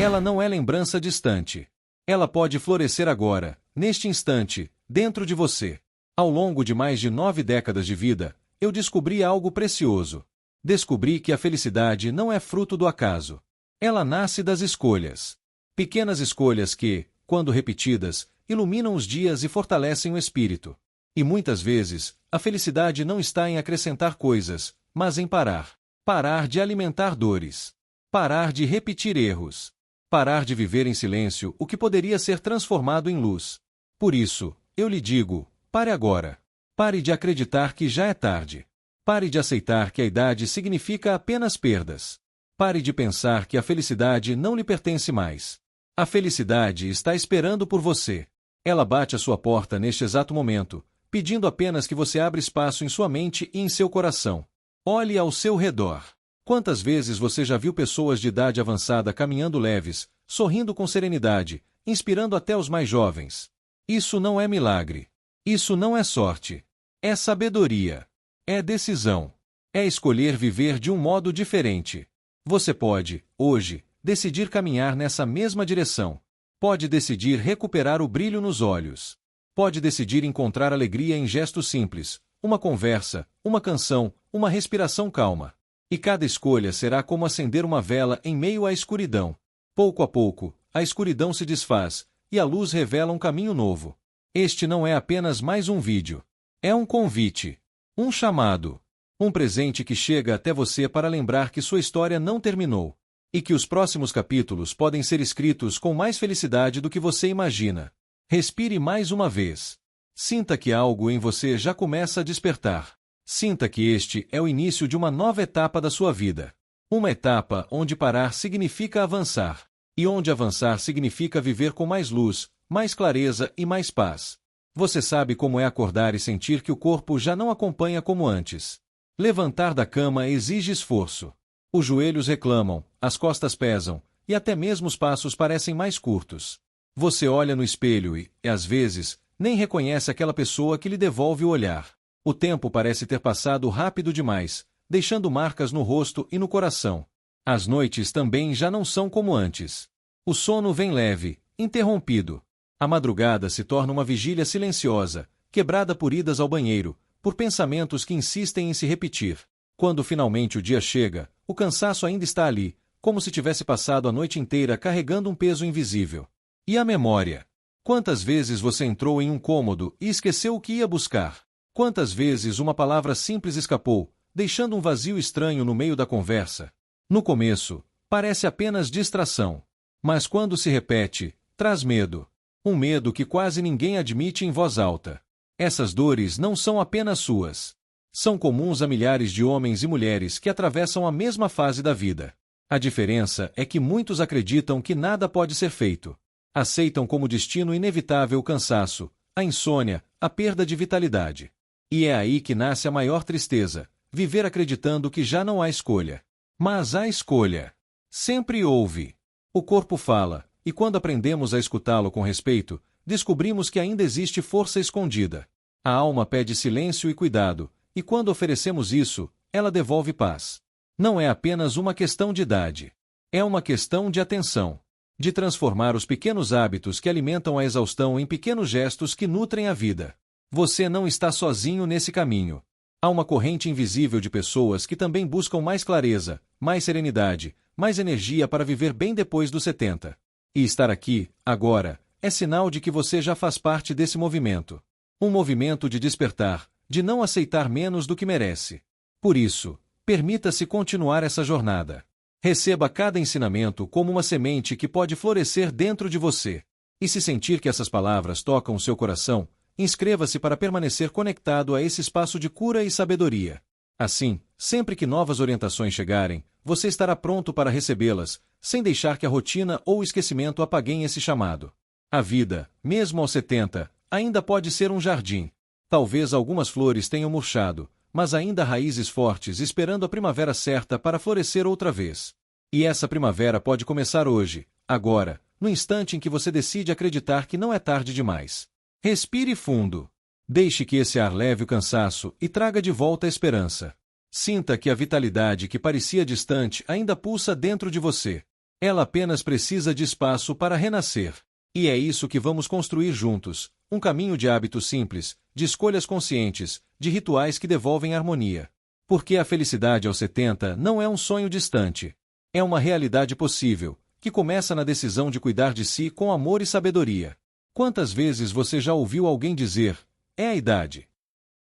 Ela não é lembrança distante. Ela pode florescer agora, neste instante, dentro de você. Ao longo de mais de 9 décadas de vida, eu descobri algo precioso. Descobri que a felicidade não é fruto do acaso. Ela nasce das escolhas. Pequenas escolhas que, quando repetidas, iluminam os dias e fortalecem o espírito. E muitas vezes, a felicidade não está em acrescentar coisas, mas em parar. Parar de alimentar dores. Parar de repetir erros. Parar de viver em silêncio o que poderia ser transformado em luz. Por isso, eu lhe digo, pare agora. Pare de acreditar que já é tarde. Pare de aceitar que a idade significa apenas perdas. Pare de pensar que a felicidade não lhe pertence mais. A felicidade está esperando por você. Ela bate à sua porta neste exato momento, pedindo apenas que você abra espaço em sua mente e em seu coração. Olhe ao seu redor. Quantas vezes você já viu pessoas de idade avançada caminhando leves, sorrindo com serenidade, inspirando até os mais jovens? Isso não é milagre. Isso não é sorte. É sabedoria. É decisão. É escolher viver de um modo diferente. Você pode, hoje, decidir caminhar nessa mesma direção. Pode decidir recuperar o brilho nos olhos. Pode decidir encontrar alegria em gestos simples, uma conversa, uma canção, uma respiração calma. E cada escolha será como acender uma vela em meio à escuridão. Pouco a pouco, a escuridão se desfaz, e a luz revela um caminho novo. Este não é apenas mais um vídeo. É um convite. Um chamado. Um presente que chega até você para lembrar que sua história não terminou. E que os próximos capítulos podem ser escritos com mais felicidade do que você imagina. Respire mais uma vez. Sinta que algo em você já começa a despertar. Sinta que este é o início de uma nova etapa da sua vida. Uma etapa onde parar significa avançar. E onde avançar significa viver com mais luz, mais clareza e mais paz. Você sabe como é acordar e sentir que o corpo já não acompanha como antes. Levantar da cama exige esforço. Os joelhos reclamam, as costas pesam, e até mesmo os passos parecem mais curtos. Você olha no espelho e, às vezes, nem reconhece aquela pessoa que lhe devolve o olhar. O tempo parece ter passado rápido demais, deixando marcas no rosto e no coração. As noites também já não são como antes. O sono vem leve, interrompido. A madrugada se torna uma vigília silenciosa, quebrada por idas ao banheiro, por pensamentos que insistem em se repetir. Quando finalmente o dia chega, o cansaço ainda está ali, como se tivesse passado a noite inteira carregando um peso invisível. E a memória? Quantas vezes você entrou em um cômodo e esqueceu o que ia buscar? Quantas vezes uma palavra simples escapou, deixando um vazio estranho no meio da conversa? No começo, parece apenas distração. Mas quando se repete, traz medo. Um medo que quase ninguém admite em voz alta. Essas dores não são apenas suas. São comuns a milhares de homens e mulheres que atravessam a mesma fase da vida. A diferença é que muitos acreditam que nada pode ser feito. Aceitam como destino inevitável o cansaço, a insônia, a perda de vitalidade. E é aí que nasce a maior tristeza, viver acreditando que já não há escolha. Mas há escolha. Sempre houve. O corpo fala, e quando aprendemos a escutá-lo com respeito, descobrimos que ainda existe força escondida. A alma pede silêncio e cuidado, e quando oferecemos isso, ela devolve paz. Não é apenas uma questão de idade. É uma questão de atenção. De transformar os pequenos hábitos que alimentam a exaustão em pequenos gestos que nutrem a vida. Você não está sozinho nesse caminho. Há uma corrente invisível de pessoas que também buscam mais clareza, mais serenidade, mais energia para viver bem depois dos 70. E estar aqui, agora, é sinal de que você já faz parte desse movimento. Um movimento de despertar, de não aceitar menos do que merece. Por isso, permita-se continuar essa jornada. Receba cada ensinamento como uma semente que pode florescer dentro de você. E se sentir que essas palavras tocam seu coração, inscreva-se para permanecer conectado a esse espaço de cura e sabedoria. Assim, sempre que novas orientações chegarem, você estará pronto para recebê-las, sem deixar que a rotina ou o esquecimento apaguem esse chamado. A vida, mesmo aos 70, ainda pode ser um jardim. Talvez algumas flores tenham murchado, mas ainda há raízes fortes esperando a primavera certa para florescer outra vez. E essa primavera pode começar hoje, agora, no instante em que você decide acreditar que não é tarde demais. Respire fundo. Deixe que esse ar leve o cansaço e traga de volta a esperança. Sinta que a vitalidade que parecia distante ainda pulsa dentro de você. Ela apenas precisa de espaço para renascer. E é isso que vamos construir juntos, um caminho de hábitos simples, de escolhas conscientes, de rituais que devolvem harmonia. Porque a felicidade aos 70 não é um sonho distante. É uma realidade possível, que começa na decisão de cuidar de si com amor e sabedoria. Quantas vezes você já ouviu alguém dizer, é a idade?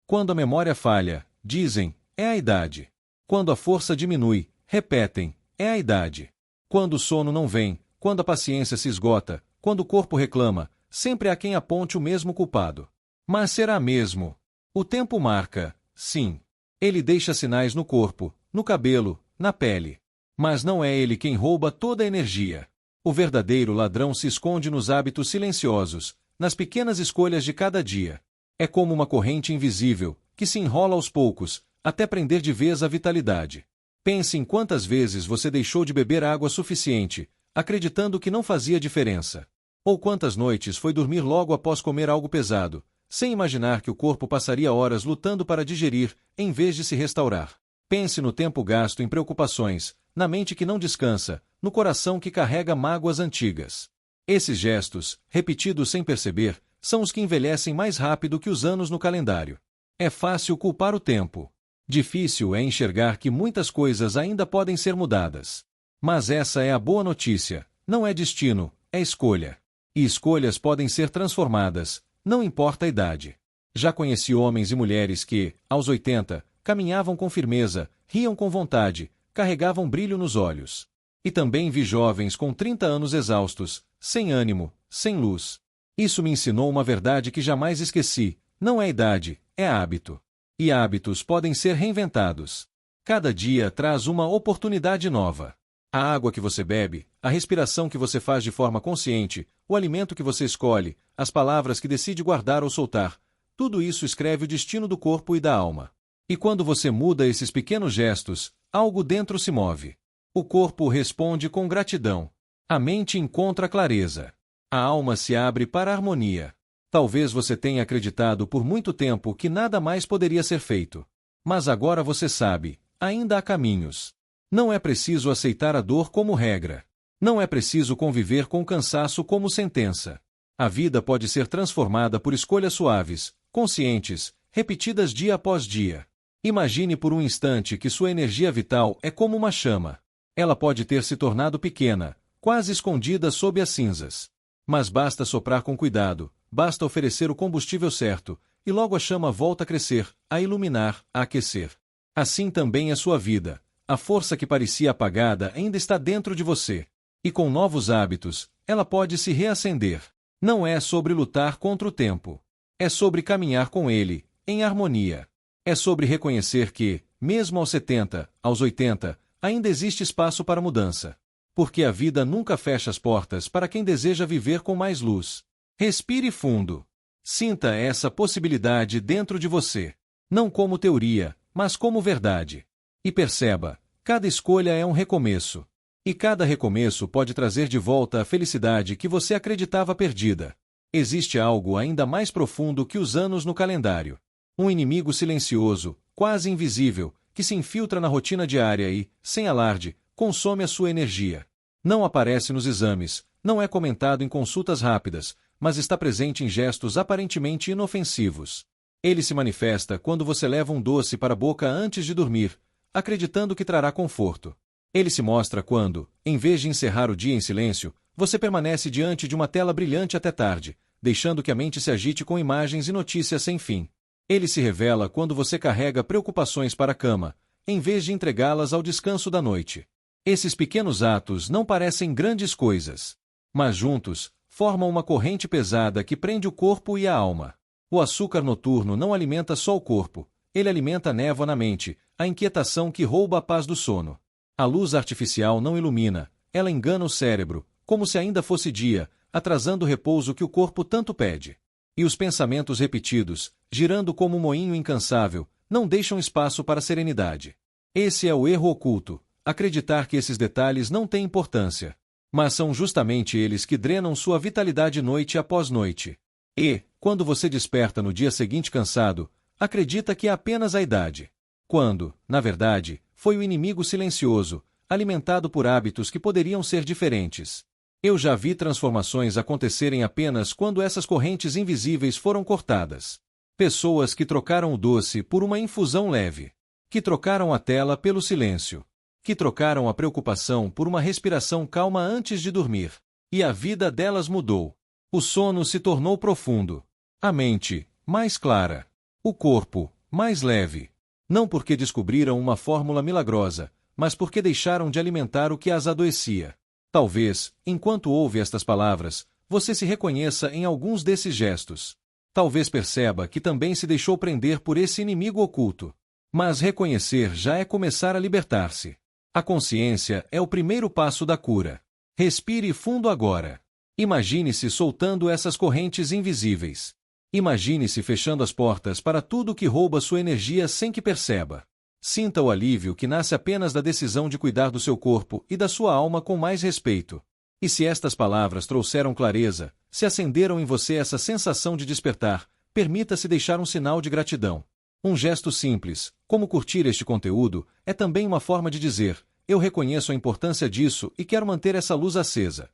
Quando a memória falha, dizem, é a idade. Quando a força diminui, repetem, é a idade. Quando o sono não vem, quando a paciência se esgota, quando o corpo reclama, sempre há quem aponte o mesmo culpado. Mas será mesmo? O tempo marca, sim. Ele deixa sinais no corpo, no cabelo, na pele. Mas não é ele quem rouba toda a energia. O verdadeiro ladrão se esconde nos hábitos silenciosos, nas pequenas escolhas de cada dia. É como uma corrente invisível, que se enrola aos poucos, até prender de vez a vitalidade. Pense em quantas vezes você deixou de beber água suficiente, acreditando que não fazia diferença. Ou quantas noites foi dormir logo após comer algo pesado, sem imaginar que o corpo passaria horas lutando para digerir, em vez de se restaurar. Pense no tempo gasto em preocupações, na mente que não descansa, no coração que carrega mágoas antigas. Esses gestos, repetidos sem perceber, são os que envelhecem mais rápido que os anos no calendário. É fácil culpar o tempo. Difícil é enxergar que muitas coisas ainda podem ser mudadas. Mas essa é a boa notícia, não é destino, é escolha. E escolhas podem ser transformadas, não importa a idade. Já conheci homens e mulheres que, aos 80, caminhavam com firmeza, riam com vontade, carregavam brilho nos olhos. E também vi jovens com 30 anos exaustos, sem ânimo, sem luz. Isso me ensinou uma verdade que jamais esqueci, não é idade, é hábito. E hábitos podem ser reinventados. Cada dia traz uma oportunidade nova. A água que você bebe, a respiração que você faz de forma consciente, o alimento que você escolhe, as palavras que decide guardar ou soltar, tudo isso escreve o destino do corpo e da alma. E quando você muda esses pequenos gestos, algo dentro se move. O corpo responde com gratidão. A mente encontra clareza. A alma se abre para a harmonia. Talvez você tenha acreditado por muito tempo que nada mais poderia ser feito. Mas agora você sabe, ainda há caminhos. Não é preciso aceitar a dor como regra. Não é preciso conviver com o cansaço como sentença. A vida pode ser transformada por escolhas suaves, conscientes, repetidas dia após dia. Imagine por um instante que sua energia vital é como uma chama. Ela pode ter se tornado pequena, quase escondida sob as cinzas. Mas basta soprar com cuidado, basta oferecer o combustível certo, e logo a chama volta a crescer, a iluminar, a aquecer. Assim também é sua vida. A força que parecia apagada ainda está dentro de você. E com novos hábitos, ela pode se reacender. Não é sobre lutar contra o tempo. É sobre caminhar com ele, em harmonia. É sobre reconhecer que, mesmo aos 70, aos 80, ainda existe espaço para mudança. Porque a vida nunca fecha as portas para quem deseja viver com mais luz. Respire fundo. Sinta essa possibilidade dentro de você. Não como teoria, mas como verdade. E perceba, cada escolha é um recomeço. E cada recomeço pode trazer de volta a felicidade que você acreditava perdida. Existe algo ainda mais profundo que os anos no calendário. Um inimigo silencioso, quase invisível, que se infiltra na rotina diária e, sem alarde, consome a sua energia. Não aparece nos exames, não é comentado em consultas rápidas, mas está presente em gestos aparentemente inofensivos. Ele se manifesta quando você leva um doce para a boca antes de dormir, acreditando que trará conforto. Ele se mostra quando, em vez de encerrar o dia em silêncio, você permanece diante de uma tela brilhante até tarde, deixando que a mente se agite com imagens e notícias sem fim. Ele se revela quando você carrega preocupações para a cama, em vez de entregá-las ao descanso da noite. Esses pequenos atos não parecem grandes coisas, mas juntos, formam uma corrente pesada que prende o corpo e a alma. O açúcar noturno não alimenta só o corpo, ele alimenta a névoa na mente, a inquietação que rouba a paz do sono. A luz artificial não ilumina, ela engana o cérebro, como se ainda fosse dia, atrasando o repouso que o corpo tanto pede. E os pensamentos repetidos, girando como um moinho incansável, não deixam espaço para a serenidade. Esse é o erro oculto, acreditar que esses detalhes não têm importância. Mas são justamente eles que drenam sua vitalidade noite após noite. E, quando você desperta no dia seguinte cansado, acredita que é apenas a idade. Quando, na verdade, foi o inimigo silencioso, alimentado por hábitos que poderiam ser diferentes. Eu já vi transformações acontecerem apenas quando essas correntes invisíveis foram cortadas. Pessoas que trocaram o doce por uma infusão leve. Que trocaram a tela pelo silêncio. Que trocaram a preocupação por uma respiração calma antes de dormir. E a vida delas mudou. O sono se tornou profundo. A mente, mais clara. O corpo, mais leve. Não porque descobriram uma fórmula milagrosa, mas porque deixaram de alimentar o que as adoecia. Talvez, enquanto ouve estas palavras, você se reconheça em alguns desses gestos. Talvez perceba que também se deixou prender por esse inimigo oculto. Mas reconhecer já é começar a libertar-se. A consciência é o primeiro passo da cura. Respire fundo agora. Imagine-se soltando essas correntes invisíveis. Imagine-se fechando as portas para tudo que rouba sua energia sem que perceba. Sinta o alívio que nasce apenas da decisão de cuidar do seu corpo e da sua alma com mais respeito. E se estas palavras trouxeram clareza, se acenderam em você essa sensação de despertar, permita-se deixar um sinal de gratidão. Um gesto simples, como curtir este conteúdo, é também uma forma de dizer: eu reconheço a importância disso e quero manter essa luz acesa.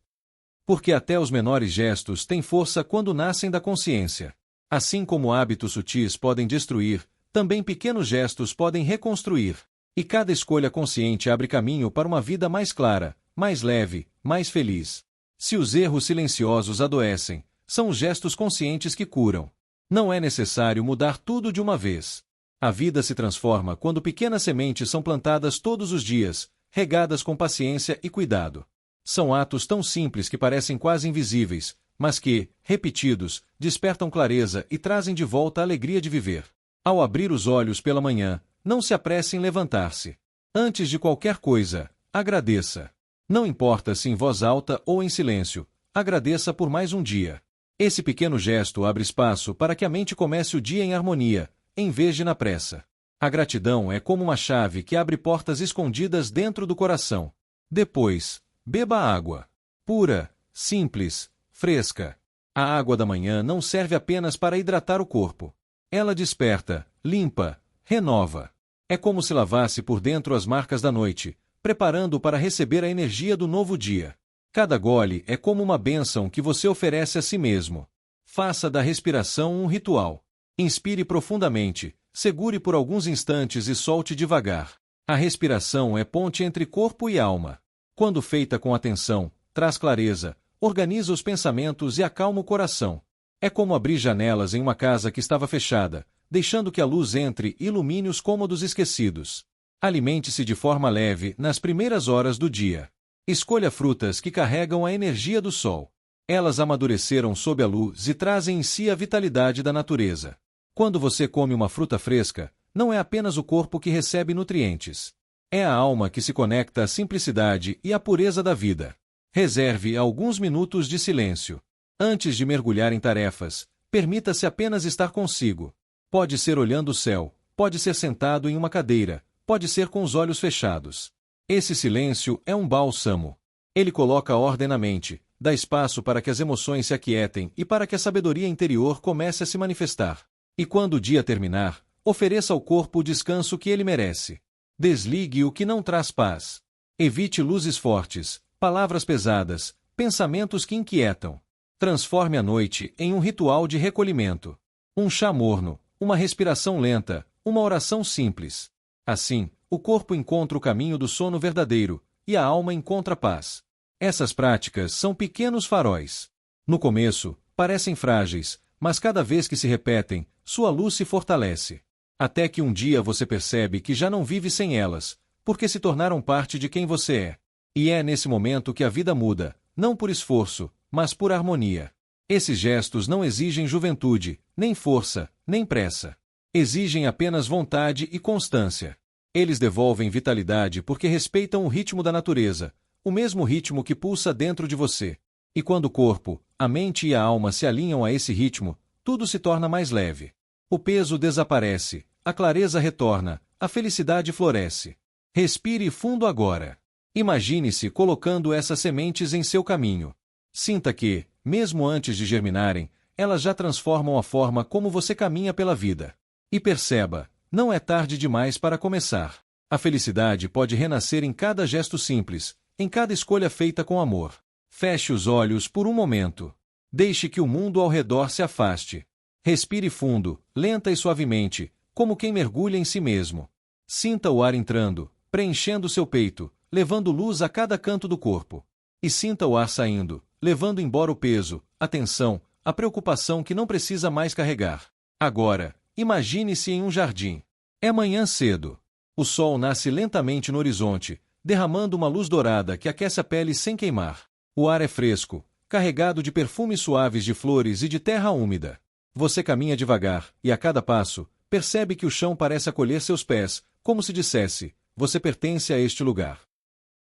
Porque até os menores gestos têm força quando nascem da consciência. Assim como hábitos sutis podem destruir, também pequenos gestos podem reconstruir. E cada escolha consciente abre caminho para uma vida mais clara, mais leve, mais feliz. Se os erros silenciosos adoecem, são os gestos conscientes que curam. Não é necessário mudar tudo de uma vez. A vida se transforma quando pequenas sementes são plantadas todos os dias, regadas com paciência e cuidado. São atos tão simples que parecem quase invisíveis, mas que, repetidos, despertam clareza e trazem de volta a alegria de viver. Ao abrir os olhos pela manhã, não se apresse em levantar-se. Antes de qualquer coisa, agradeça. Não importa se em voz alta ou em silêncio, agradeça por mais um dia. Esse pequeno gesto abre espaço para que a mente comece o dia em harmonia, em vez de na pressa. A gratidão é como uma chave que abre portas escondidas dentro do coração. Depois, beba água. Pura, simples, fresca. A água da manhã não serve apenas para hidratar o corpo. Ela desperta, limpa, renova. É como se lavasse por dentro as marcas da noite, preparando-o para receber a energia do novo dia. Cada gole é como uma bênção que você oferece a si mesmo. Faça da respiração um ritual. Inspire profundamente, segure por alguns instantes e solte devagar. A respiração é ponte entre corpo e alma. Quando feita com atenção, traz clareza, organiza os pensamentos e acalma o coração. É como abrir janelas em uma casa que estava fechada, deixando que a luz entre e ilumine os cômodos esquecidos. Alimente-se de forma leve nas primeiras horas do dia. Escolha frutas que carregam a energia do sol. Elas amadureceram sob a luz e trazem em si a vitalidade da natureza. Quando você come uma fruta fresca, não é apenas o corpo que recebe nutrientes. É a alma que se conecta à simplicidade e à pureza da vida. Reserve alguns minutos de silêncio. Antes de mergulhar em tarefas, permita-se apenas estar consigo. Pode ser olhando o céu, pode ser sentado em uma cadeira, pode ser com os olhos fechados. Esse silêncio é um bálsamo. Ele coloca ordem na mente, dá espaço para que as emoções se aquietem e para que a sabedoria interior comece a se manifestar. E quando o dia terminar, ofereça ao corpo o descanso que ele merece. Desligue o que não traz paz. Evite luzes fortes, palavras pesadas, pensamentos que inquietam. Transforme a noite em um ritual de recolhimento. Um chá morno, uma respiração lenta, uma oração simples. Assim, o corpo encontra o caminho do sono verdadeiro, e a alma encontra paz. Essas práticas são pequenos faróis. No começo, parecem frágeis, mas cada vez que se repetem, sua luz se fortalece. Até que um dia você percebe que já não vive sem elas, porque se tornaram parte de quem você é. E é nesse momento que a vida muda, não por esforço, mas por harmonia. Esses gestos não exigem juventude, nem força, nem pressa. Exigem apenas vontade e constância. Eles devolvem vitalidade porque respeitam o ritmo da natureza, o mesmo ritmo que pulsa dentro de você. E quando o corpo, a mente e a alma se alinham a esse ritmo, tudo se torna mais leve. O peso desaparece, a clareza retorna, a felicidade floresce. Respire fundo agora. Imagine-se colocando essas sementes em seu caminho. Sinta que, mesmo antes de germinarem, elas já transformam a forma como você caminha pela vida. E perceba, não é tarde demais para começar. A felicidade pode renascer em cada gesto simples, em cada escolha feita com amor. Feche os olhos por um momento. Deixe que o mundo ao redor se afaste. Respire fundo, lenta e suavemente, como quem mergulha em si mesmo. Sinta o ar entrando, preenchendo seu peito, levando luz a cada canto do corpo. E sinta o ar saindo, levando embora o peso, a tensão, a preocupação que não precisa mais carregar. Agora, imagine-se em um jardim. É manhã cedo. O sol nasce lentamente no horizonte, derramando uma luz dourada que aquece a pele sem queimar. O ar é fresco, carregado de perfumes suaves de flores e de terra úmida. Você caminha devagar, e a cada passo, percebe que o chão parece acolher seus pés, como se dissesse: você pertence a este lugar.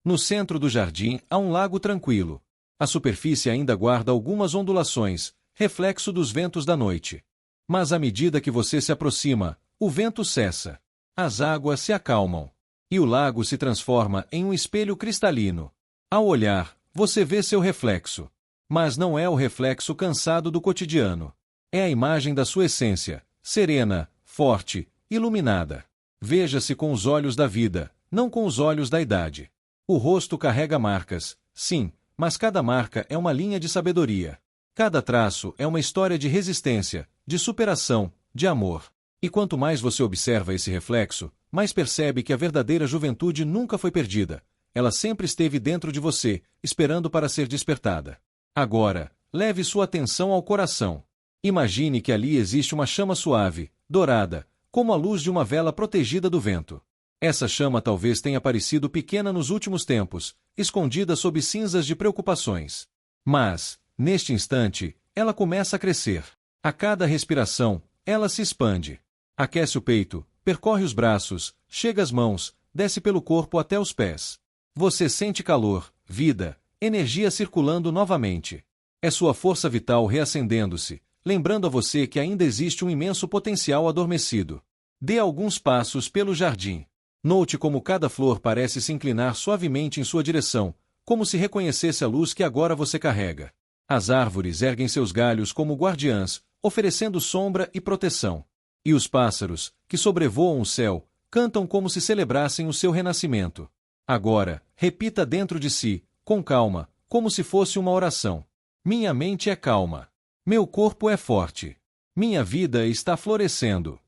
No centro do jardim há um lago tranquilo. A superfície ainda guarda algumas ondulações, reflexo dos ventos da noite. Mas à medida que você se aproxima, o vento cessa. As águas se acalmam. E o lago se transforma em um espelho cristalino. Ao olhar, você vê seu reflexo. Mas não é o reflexo cansado do cotidiano. É a imagem da sua essência, serena, forte, iluminada. Veja-se com os olhos da vida, não com os olhos da idade. O rosto carrega marcas, sim, mas cada marca é uma linha de sabedoria. Cada traço é uma história de resistência, de superação, de amor. E quanto mais você observa esse reflexo, mais percebe que a verdadeira juventude nunca foi perdida. Ela sempre esteve dentro de você, esperando para ser despertada. Agora, leve sua atenção ao coração. Imagine que ali existe uma chama suave, dourada, como a luz de uma vela protegida do vento. Essa chama talvez tenha parecido pequena nos últimos tempos, escondida sob cinzas de preocupações. Mas, neste instante, ela começa a crescer. A cada respiração, ela se expande. Aquece o peito, percorre os braços, chega às mãos, desce pelo corpo até os pés. Você sente calor, vida, energia circulando novamente. É sua força vital reacendendo-se, lembrando a você que ainda existe um imenso potencial adormecido. Dê alguns passos pelo jardim. Note como cada flor parece se inclinar suavemente em sua direção, como se reconhecesse a luz que agora você carrega. As árvores erguem seus galhos como guardiãs, oferecendo sombra e proteção. E os pássaros, que sobrevoam o céu, cantam como se celebrassem o seu renascimento. Agora, repita dentro de si, com calma, como se fosse uma oração. Minha mente é calma. Meu corpo é forte. Minha vida está florescendo.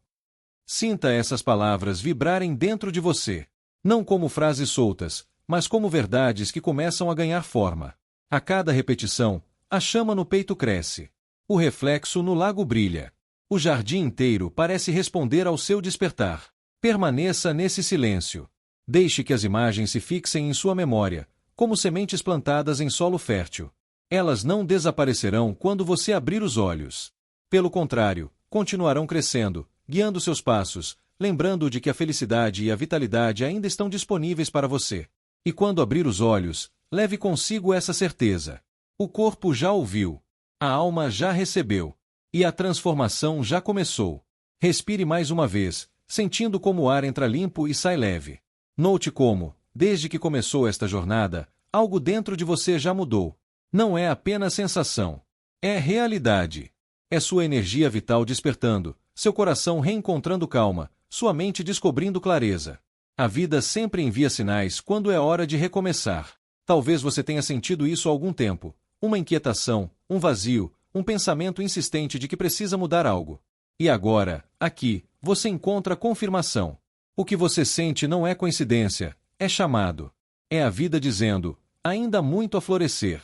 Sinta essas palavras vibrarem dentro de você. Não como frases soltas, mas como verdades que começam a ganhar forma. A cada repetição, a chama no peito cresce. O reflexo no lago brilha. O jardim inteiro parece responder ao seu despertar. Permaneça nesse silêncio. Deixe que as imagens se fixem em sua memória, como sementes plantadas em solo fértil. Elas não desaparecerão quando você abrir os olhos. Pelo contrário, continuarão crescendo, guiando seus passos, lembrando de que a felicidade e a vitalidade ainda estão disponíveis para você. E quando abrir os olhos, leve consigo essa certeza. O corpo já ouviu. A alma já recebeu. E a transformação já começou. Respire mais uma vez, sentindo como o ar entra limpo e sai leve. Note como, desde que começou esta jornada, algo dentro de você já mudou. Não é apenas sensação. É realidade. É sua energia vital despertando, seu coração reencontrando calma, sua mente descobrindo clareza. A vida sempre envia sinais quando é hora de recomeçar. Talvez você tenha sentido isso há algum tempo. Uma inquietação, um vazio, um pensamento insistente de que precisa mudar algo. E agora, aqui, você encontra confirmação. O que você sente não é coincidência, é chamado. É a vida dizendo: ainda há muito a florescer.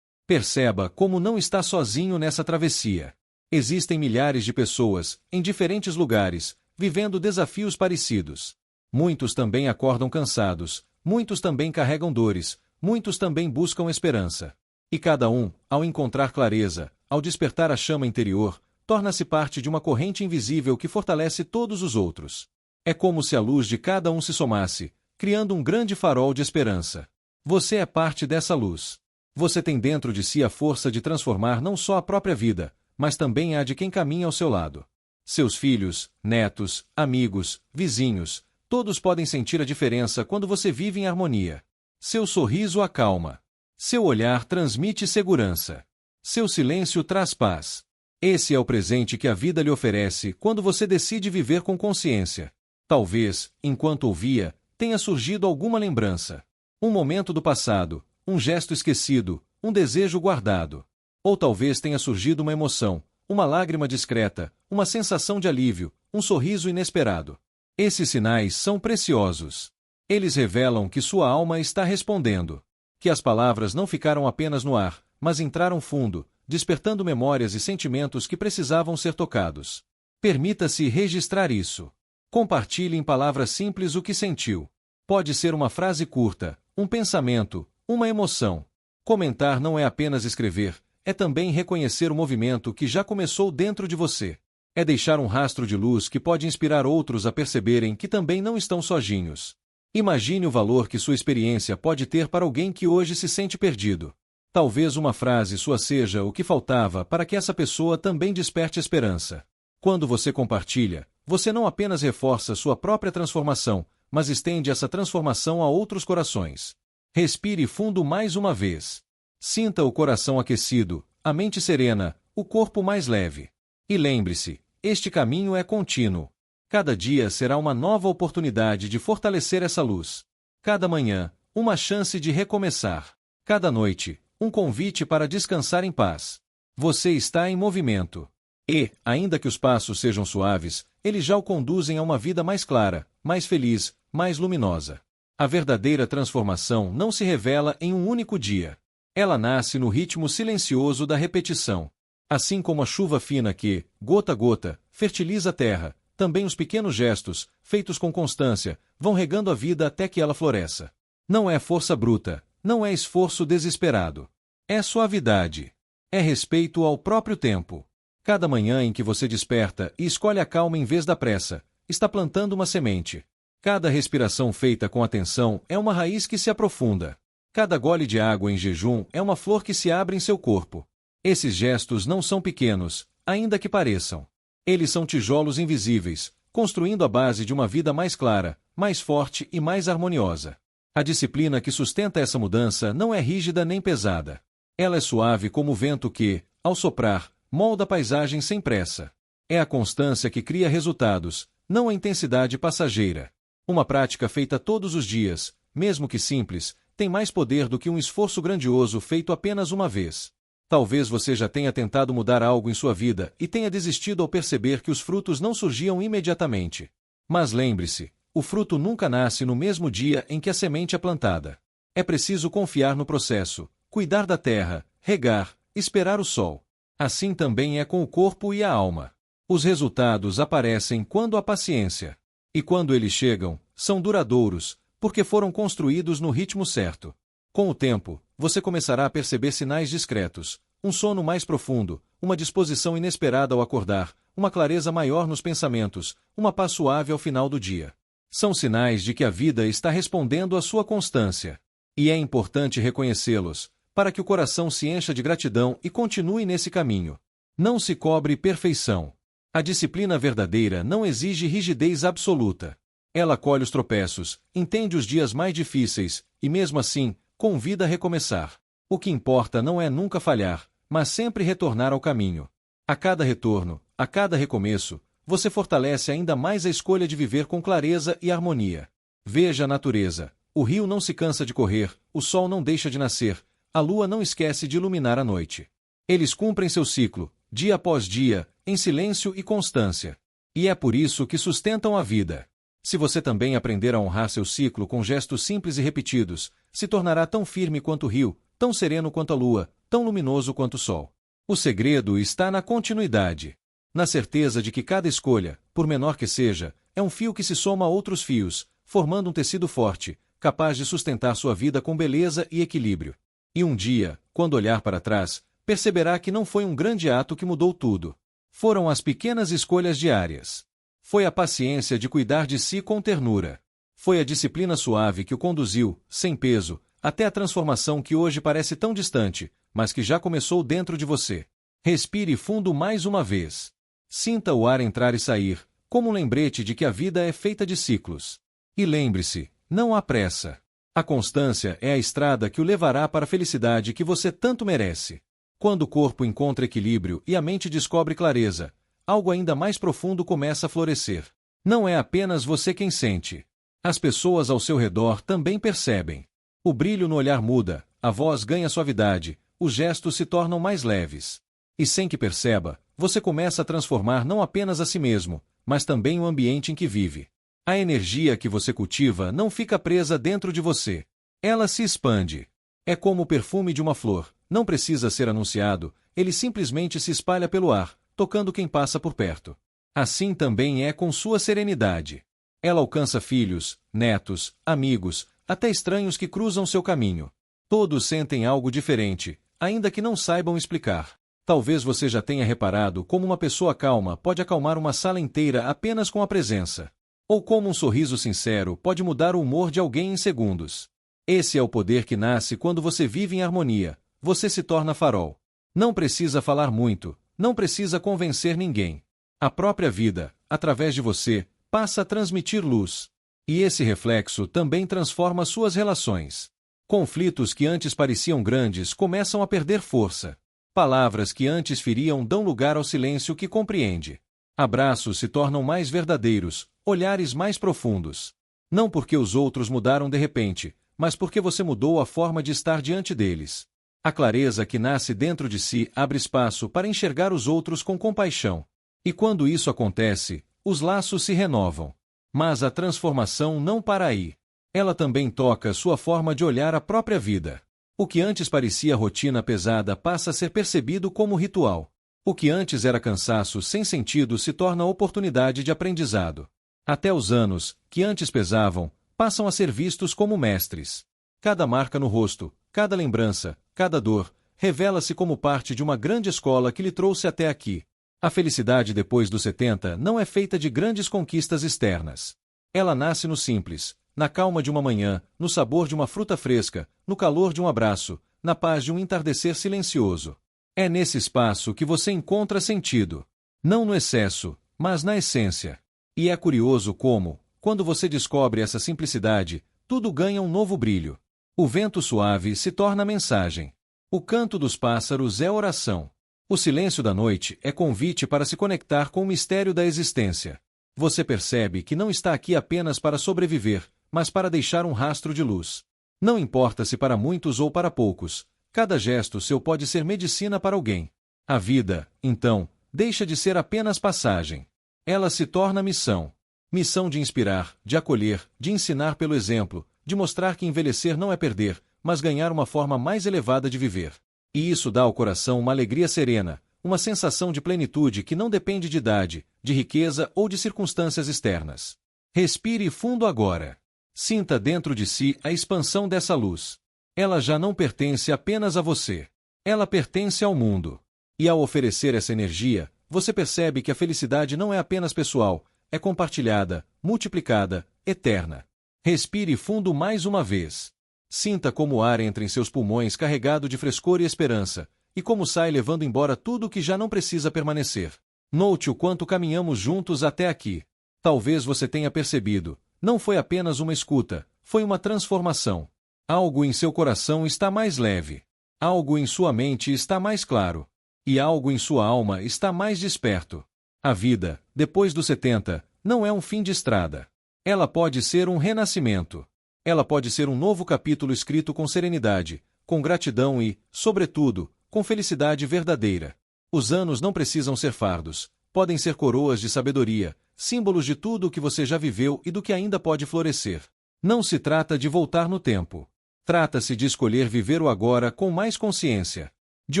Perceba como não está sozinho nessa travessia. Existem milhares de pessoas, em diferentes lugares, vivendo desafios parecidos. Muitos também acordam cansados, muitos também carregam dores, muitos também buscam esperança. E cada um, ao encontrar clareza, ao despertar a chama interior, torna-se parte de uma corrente invisível que fortalece todos os outros. É como se a luz de cada um se somasse, criando um grande farol de esperança. Você é parte dessa luz. Você tem dentro de si a força de transformar não só a própria vida, mas também a de quem caminha ao seu lado. Seus filhos, netos, amigos, vizinhos, todos podem sentir a diferença quando você vive em harmonia. Seu sorriso acalma. Seu olhar transmite segurança. Seu silêncio traz paz. Esse é o presente que a vida lhe oferece quando você decide viver com consciência. Talvez, enquanto ouvia, tenha surgido alguma lembrança. Um momento do passado, um gesto esquecido, um desejo guardado. Ou talvez tenha surgido uma emoção, uma lágrima discreta, uma sensação de alívio, um sorriso inesperado. Esses sinais são preciosos. Eles revelam que sua alma está respondendo. Que as palavras não ficaram apenas no ar, mas entraram fundo, despertando memórias e sentimentos que precisavam ser tocados. Permita-se registrar isso. Compartilhe em palavras simples o que sentiu. Pode ser uma frase curta, um pensamento, uma emoção. Comentar não é apenas escrever, é também reconhecer o movimento que já começou dentro de você. É deixar um rastro de luz que pode inspirar outros a perceberem que também não estão sozinhos. Imagine o valor que sua experiência pode ter para alguém que hoje se sente perdido. Talvez uma frase sua seja o que faltava para que essa pessoa também desperte esperança. Quando você compartilha, você não apenas reforça sua própria transformação, mas estende essa transformação a outros corações. Respire fundo mais uma vez. Sinta o coração aquecido, a mente serena, o corpo mais leve. E lembre-se, este caminho é contínuo. Cada dia será uma nova oportunidade de fortalecer essa luz. Cada manhã, uma chance de recomeçar. Cada noite, um convite para descansar em paz. Você está em movimento. E, ainda que os passos sejam suaves, eles já o conduzem a uma vida mais clara, mais feliz, mais luminosa. A verdadeira transformação não se revela em um único dia. Ela nasce no ritmo silencioso da repetição. Assim como a chuva fina que, gota a gota, fertiliza a terra, também os pequenos gestos, feitos com constância, vão regando a vida até que ela floresça. Não é força bruta, não é esforço desesperado. É suavidade. É respeito ao próprio tempo. Cada manhã em que você desperta e escolhe a calma em vez da pressa, está plantando uma semente. Cada respiração feita com atenção é uma raiz que se aprofunda. Cada gole de água em jejum é uma flor que se abre em seu corpo. Esses gestos não são pequenos, ainda que pareçam. Eles são tijolos invisíveis, construindo a base de uma vida mais clara, mais forte e mais harmoniosa. A disciplina que sustenta essa mudança não é rígida nem pesada. Ela é suave como o vento que, ao soprar, molda a paisagem sem pressa. É a constância que cria resultados, não a intensidade passageira. Uma prática feita todos os dias, mesmo que simples, tem mais poder do que um esforço grandioso feito apenas uma vez. Talvez você já tenha tentado mudar algo em sua vida e tenha desistido ao perceber que os frutos não surgiam imediatamente. Mas lembre-se, o fruto nunca nasce no mesmo dia em que a semente é plantada. É preciso confiar no processo, cuidar da terra, regar, esperar o sol. Assim também é com o corpo e a alma. Os resultados aparecem quando há paciência. E quando eles chegam, são duradouros, porque foram construídos no ritmo certo. Com o tempo, você começará a perceber sinais discretos, um sono mais profundo, uma disposição inesperada ao acordar, uma clareza maior nos pensamentos, uma paz suave ao final do dia. São sinais de que a vida está respondendo à sua constância. E é importante reconhecê-los, para que o coração se encha de gratidão e continue nesse caminho. Não se cobre perfeição. A disciplina verdadeira não exige rigidez absoluta. Ela acolhe os tropeços, entende os dias mais difíceis, e mesmo assim, convida a recomeçar. O que importa não é nunca falhar, mas sempre retornar ao caminho. A cada retorno, a cada recomeço, você fortalece ainda mais a escolha de viver com clareza e harmonia. Veja a natureza. O rio não se cansa de correr, o sol não deixa de nascer, a lua não esquece de iluminar a noite. Eles cumprem seu ciclo, dia após dia, em silêncio e constância. E é por isso que sustentam a vida. Se você também aprender a honrar seu ciclo com gestos simples e repetidos, se tornará tão firme quanto o rio, tão sereno quanto a lua, tão luminoso quanto o sol. O segredo está na continuidade. Na certeza de que cada escolha, por menor que seja, é um fio que se soma a outros fios, formando um tecido forte, capaz de sustentar sua vida com beleza e equilíbrio. E um dia, quando olhar para trás, perceberá que não foi um grande ato que mudou tudo. Foram as pequenas escolhas diárias. Foi a paciência de cuidar de si com ternura. Foi a disciplina suave que o conduziu, sem peso, até a transformação que hoje parece tão distante, mas que já começou dentro de você. Respire fundo mais uma vez. Sinta o ar entrar e sair, como um lembrete de que a vida é feita de ciclos. E lembre-se, não há pressa. A constância é a estrada que o levará para a felicidade que você tanto merece. Quando o corpo encontra equilíbrio e a mente descobre clareza, algo ainda mais profundo começa a florescer. Não é apenas você quem sente. As pessoas ao seu redor também percebem. O brilho no olhar muda, a voz ganha suavidade, os gestos se tornam mais leves. E sem que perceba, você começa a transformar não apenas a si mesmo, mas também o ambiente em que vive. A energia que você cultiva não fica presa dentro de você. Ela se expande. É como o perfume de uma flor, não precisa ser anunciado, ele simplesmente se espalha pelo ar, tocando quem passa por perto. Assim também é com sua serenidade. Ela alcança filhos, netos, amigos, até estranhos que cruzam seu caminho. Todos sentem algo diferente, ainda que não saibam explicar. Talvez você já tenha reparado como uma pessoa calma pode acalmar uma sala inteira apenas com a presença. Ou como um sorriso sincero pode mudar o humor de alguém em segundos. Esse é o poder que nasce quando você vive em harmonia. Você se torna farol. Não precisa falar muito, não precisa convencer ninguém. A própria vida, através de você, passa a transmitir luz. E esse reflexo também transforma suas relações. Conflitos que antes pareciam grandes começam a perder força. Palavras que antes feriam dão lugar ao silêncio que compreende. Abraços se tornam mais verdadeiros, olhares mais profundos. Não porque os outros mudaram de repente, mas porque você mudou a forma de estar diante deles. A clareza que nasce dentro de si abre espaço para enxergar os outros com compaixão. E quando isso acontece, os laços se renovam. Mas a transformação não para aí. Ela também toca sua forma de olhar a própria vida. O que antes parecia rotina pesada passa a ser percebido como ritual. O que antes era cansaço sem sentido se torna oportunidade de aprendizado. Até os anos, que antes pesavam, passam a ser vistos como mestres. Cada marca no rosto, cada lembrança, cada dor, revela-se como parte de uma grande escola que lhe trouxe até aqui. A felicidade depois dos 70 não é feita de grandes conquistas externas. Ela nasce no simples, na calma de uma manhã, no sabor de uma fruta fresca, no calor de um abraço, na paz de um entardecer silencioso. É nesse espaço que você encontra sentido. Não no excesso, mas na essência. E é curioso como, quando você descobre essa simplicidade, tudo ganha um novo brilho. O vento suave se torna mensagem. O canto dos pássaros é oração. O silêncio da noite é convite para se conectar com o mistério da existência. Você percebe que não está aqui apenas para sobreviver, mas para deixar um rastro de luz. Não importa se para muitos ou para poucos, cada gesto seu pode ser medicina para alguém. A vida, então, deixa de ser apenas passagem. Ela se torna missão. Missão de inspirar, de acolher, de ensinar pelo exemplo, de mostrar que envelhecer não é perder, mas ganhar uma forma mais elevada de viver. E isso dá ao coração uma alegria serena, uma sensação de plenitude que não depende de idade, de riqueza ou de circunstâncias externas. Respire fundo agora. Sinta dentro de si a expansão dessa luz. Ela já não pertence apenas a você. Ela pertence ao mundo. E ao oferecer essa energia, você percebe que a felicidade não é apenas pessoal, é compartilhada, multiplicada, eterna. Respire fundo mais uma vez. Sinta como o ar entra em seus pulmões carregado de frescor e esperança, e como sai levando embora tudo o que já não precisa permanecer. Note o quanto caminhamos juntos até aqui. Talvez você tenha percebido, não foi apenas uma escuta, foi uma transformação. Algo em seu coração está mais leve. Algo em sua mente está mais claro. E algo em sua alma está mais desperto. A vida, depois dos 70, não é um fim de estrada. Ela pode ser um renascimento. Ela pode ser um novo capítulo escrito com serenidade, com gratidão e, sobretudo, com felicidade verdadeira. Os anos não precisam ser fardos, podem ser coroas de sabedoria, símbolos de tudo o que você já viveu e do que ainda pode florescer. Não se trata de voltar no tempo. Trata-se de escolher viver o agora com mais consciência. De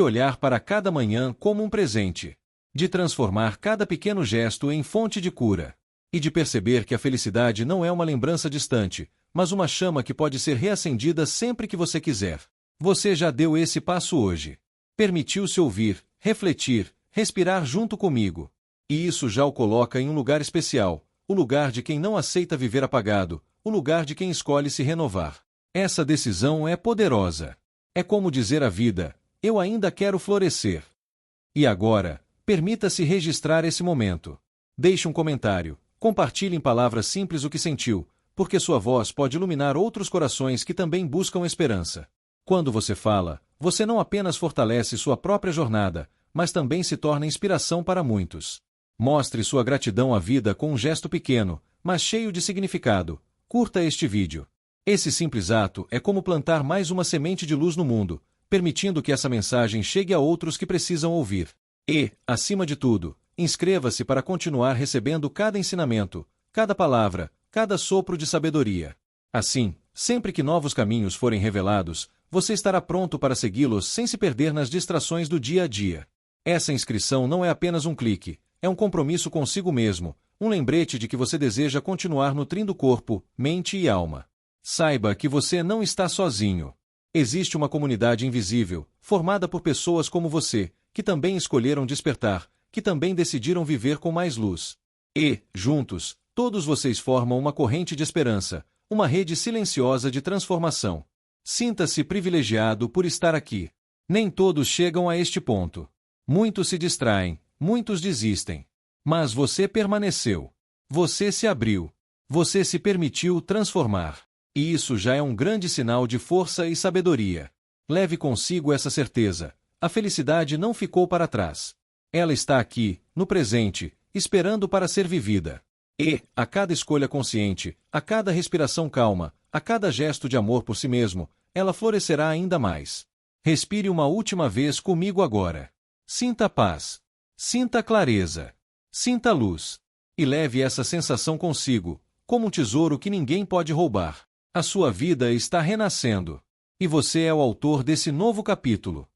olhar para cada manhã como um presente. De transformar cada pequeno gesto em fonte de cura. E de perceber que a felicidade não é uma lembrança distante, mas uma chama que pode ser reacendida sempre que você quiser. Você já deu esse passo hoje. Permitiu-se ouvir, refletir, respirar junto comigo. E isso já o coloca em um lugar especial, o lugar de quem não aceita viver apagado, o lugar de quem escolhe se renovar. Essa decisão é poderosa. É como dizer à vida, eu ainda quero florescer. E agora, permita-se registrar esse momento. Deixe um comentário, compartilhe em palavras simples o que sentiu, porque sua voz pode iluminar outros corações que também buscam esperança. Quando você fala, você não apenas fortalece sua própria jornada, mas também se torna inspiração para muitos. Mostre sua gratidão à vida com um gesto pequeno, mas cheio de significado, curta este vídeo. Esse simples ato é como plantar mais uma semente de luz no mundo, permitindo que essa mensagem chegue a outros que precisam ouvir. E, acima de tudo, inscreva-se para continuar recebendo cada ensinamento, cada palavra, cada sopro de sabedoria. Assim, sempre que novos caminhos forem revelados, você estará pronto para segui-los sem se perder nas distrações do dia a dia. Essa inscrição não é apenas um clique, é um compromisso consigo mesmo, um lembrete de que você deseja continuar nutrindo corpo, mente e alma. Saiba que você não está sozinho. Existe uma comunidade invisível, formada por pessoas como você, que também escolheram despertar, que também decidiram viver com mais luz. E, juntos, todos vocês formam uma corrente de esperança, uma rede silenciosa de transformação. Sinta-se privilegiado por estar aqui. Nem todos chegam a este ponto. Muitos se distraem, muitos desistem. Mas você permaneceu. Você se abriu. Você se permitiu transformar. E isso já é um grande sinal de força e sabedoria. Leve consigo essa certeza. A felicidade não ficou para trás. Ela está aqui, no presente, esperando para ser vivida. E, a cada escolha consciente, a cada respiração calma, a cada gesto de amor por si mesmo, ela florescerá ainda mais. Respire uma última vez comigo agora. Sinta a paz. Sinta a clareza. Sinta a luz. E leve essa sensação consigo, como um tesouro que ninguém pode roubar. A sua vida está renascendo. E você é o autor desse novo capítulo.